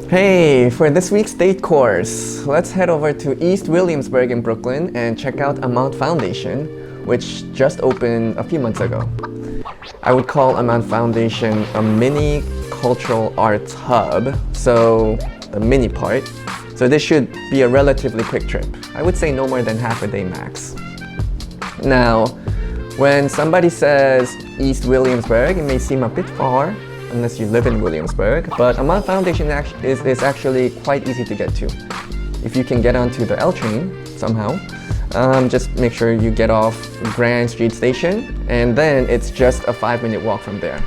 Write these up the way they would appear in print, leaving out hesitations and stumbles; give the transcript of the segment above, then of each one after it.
Hey, for this week's date course, let's head over to East Williamsburg in Brooklyn and check out Amant Foundation, which just opened a few months ago. I would call Amant Foundation a mini cultural arts hub, so the mini part. So this should be a relatively quick trip. I would say no more than half a day max. Now, when somebody says East Williamsburg, it may seem a bit far, unless you live in Williamsburg, but Amant Foundation is actually quite easy to get to. If you can get onto the L train somehow, just make sure you get off Grand Street Station, and then it's just a 5-minute walk from there.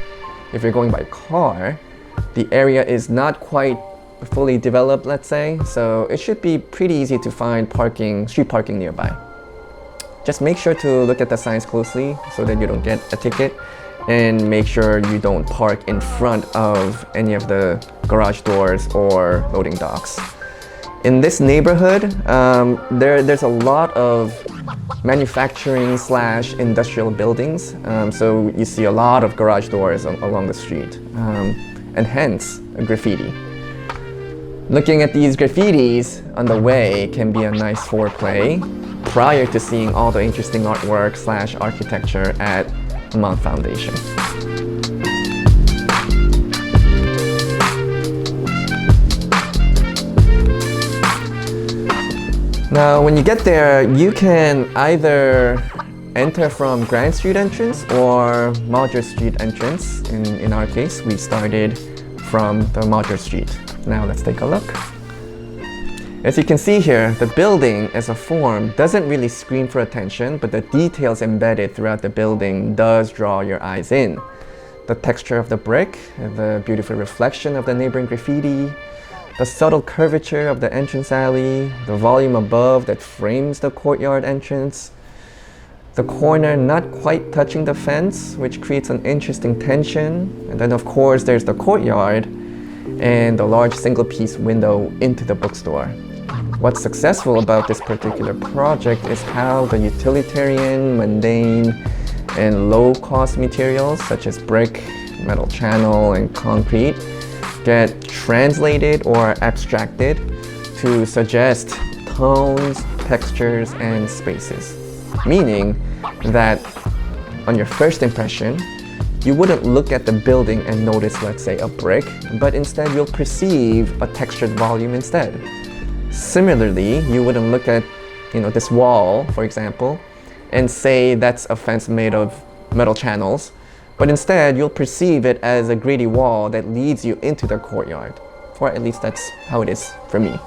If you're going by car, the area is not quite fully developed, let's say, so it should be pretty easy to find street parking nearby. Just make sure to look at the signs closely so that you don't get a ticket, and make sure you don't park in front of any of the garage doors or loading docks. In this neighborhood, there's a lot of manufacturing / industrial buildings, so you see a lot of garage doors along the street, and hence a graffiti. Looking at these graffitis on the way can be a nice foreplay prior to seeing all the interesting artwork / architecture at Amant Foundation. Now, when you get there, you can either enter from Grand Street entrance or Modger Street entrance. In our case, we started from the Modger Street. Now let's take a look. As you can see here, the building as a form doesn't really scream for attention, but the details embedded throughout the building does draw your eyes in. The texture of the brick, the beautiful reflection of the neighboring graffiti, the subtle curvature of the entrance alley, the volume above that frames the courtyard entrance, the corner not quite touching the fence, which creates an interesting tension, and then of course there's the courtyard and the large single-piece window into the bookstore. What's successful about this particular project is how the utilitarian, mundane, and low-cost materials such as brick, metal channel, and concrete get translated or abstracted to suggest tones, textures, and spaces. Meaning that on your first impression, you wouldn't look at the building and notice, let's say, a brick, but instead you'll perceive a textured volume instead. Similarly, you wouldn't look at, this wall, for example, and say that's a fence made of metal channels, but instead you'll perceive it as a gritty wall that leads you into the courtyard. Or at least that's how it is for me.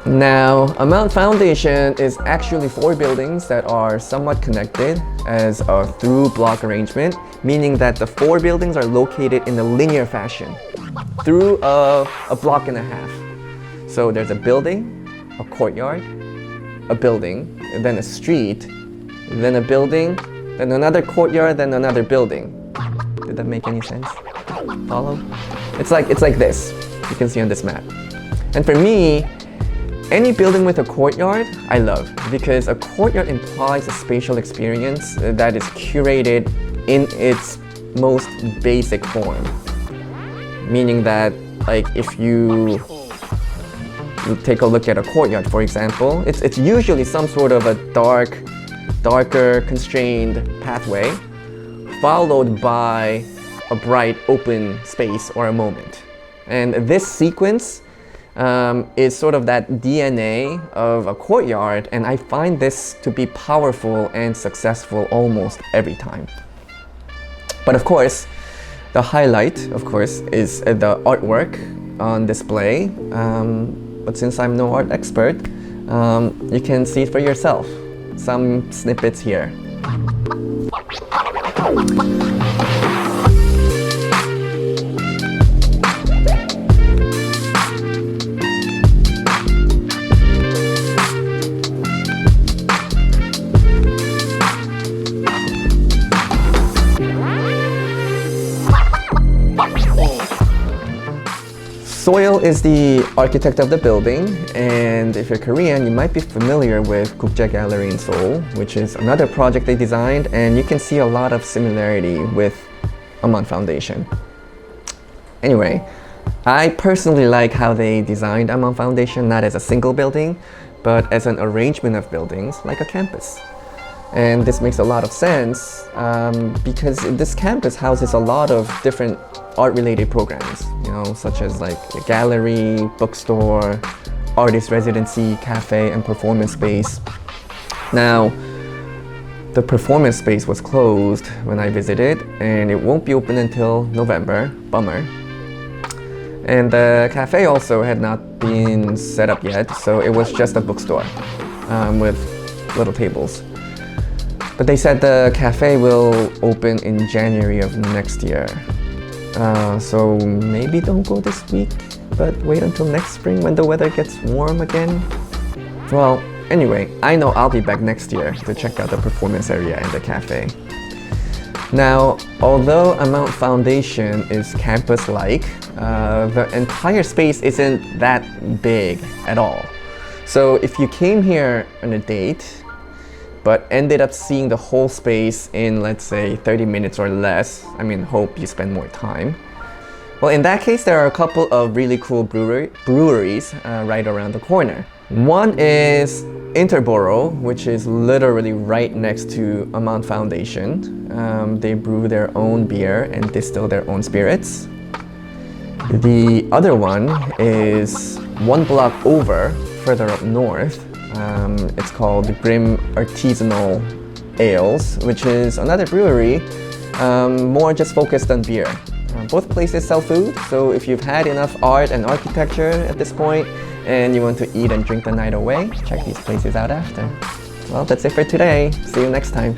Now, Amant Foundation is actually 4 buildings that are somewhat connected as a through block arrangement, meaning that the 4 buildings are located in a linear fashion through a block and a half. So there's a building, a courtyard, a building, and then a street, then a building, then another courtyard, then another building. Did that make any sense? Follow? It's like this, you can see on this map. And for me, any building with a courtyard, I love, because a courtyard implies a spatial experience that is curated in its most basic form. Meaning that, if you take a look at a courtyard, for example, it's usually some sort of a darker, constrained pathway, followed by a bright, open space or a moment. And this sequence is sort of that DNA of a courtyard, and I find this to be powerful and successful almost every time. But of course, the highlight, is the artwork on display. But since I'm no art expert, you can see it for yourself. Some snippets here. Soil is the architect of the building, and if you're Korean, you might be familiar with Gukjae Gallery in Seoul, which is another project they designed, and you can see a lot of similarity with Amant Foundation. Anyway, I personally like how they designed Amant Foundation not as a single building, but as an arrangement of buildings like a campus. And this makes a lot of sense because this campus houses a lot of different art-related programs, you know, such as like a gallery, bookstore, artist residency, cafe, and performance space. Now, the performance space was closed when I visited, and it won't be open until November. Bummer. And the cafe also had not been set up yet, so it was just a bookstore with little tables. But they said the cafe will open in January of next year. So maybe don't go this week, but wait until next spring when the weather gets warm again. Well, anyway, I know I'll be back next year to check out the performance area and the cafe. Now, although Amant Foundation is campus-like, the entire space isn't that big at all. So if you came here on a date, but ended up seeing the whole space in, let's say, 30 minutes or less, I mean, hope you spend more time. Well, in that case, there are a couple of really cool breweries right around the corner. One is Interboronyc, which is literally right next to Amant Foundation. They brew their own beer and distill their own spirits. The other one is one block over, further up north. It's called Grimm Artisanal Ales, which is another brewery, more just focused on beer. Both places sell food, so if you've had enough art and architecture at this point and you want to eat and drink the night away, check these places out after. Well, that's it for today. See you next time.